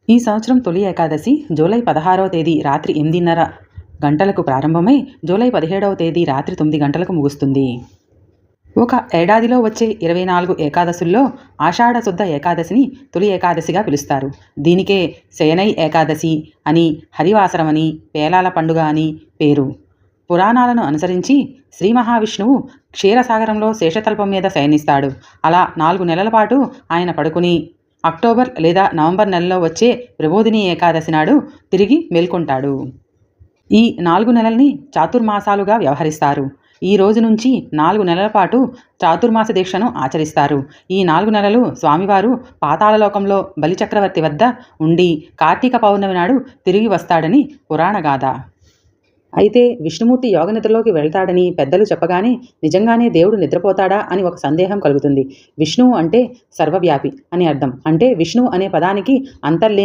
ఈ సంవత్సరం తొలి ఏకాదశి జూలై 16వ తేదీ రాత్రి 8:30 గంటలకు ప్రారంభమై జూలై 17వ తేదీ రాత్రి 9 గంటలకు ముగుస్తుంది. ఒక ఏడాదిలో వచ్చే 24 ఏకాదశుల్లో ఆషాఢ శుద్ధ ఏకాదశిని తొలి ఏకాదశిగా పిలుస్తారు. దీనికే శయనై ఏకాదశి అని, హరివాసరమని, పేలాల పండుగ అని పేరు. పురాణాలను అనుసరించి శ్రీ మహావిష్ణువు క్షీరసాగరంలో శేషతల్పం మీద శయనిస్తాడు. అలా 4 నెలల పాటు ఆయన పడుకుని అక్టోబర్ లేదా నవంబర్ నెలలో వచ్చే ప్రబోధిని ఏకాదశి నాడు తిరిగి మేల్కొంటాడు. ఈ 4 నెలల్ని చాతుర్మాసాలుగా వ్యవహరిస్తారు. ఈ రోజు నుంచి 4 నెలల పాటు చాతుర్మాస దీక్షను ఆచరిస్తారు. ఈ 4 నెలలు స్వామివారు పాతాళలోకంలో బలిచక్రవర్తి వద్ద ఉండి కార్తీక పౌర్ణమి నాడు తిరిగి వస్తాడని పురాణగాథ. అయితే విష్ణుమూర్తి యోగనిద్రలోకి వెళ్తాడని పెద్దలు చెప్పగానే నిజంగానే దేవుడు నిద్రపోతాడా అని ఒక సందేహం కలుగుతుంది. విష్ణువు అంటే సర్వవ్యాపి అని అర్థం. అంటే విష్ణువు అనే పదానికి అంతర్లీన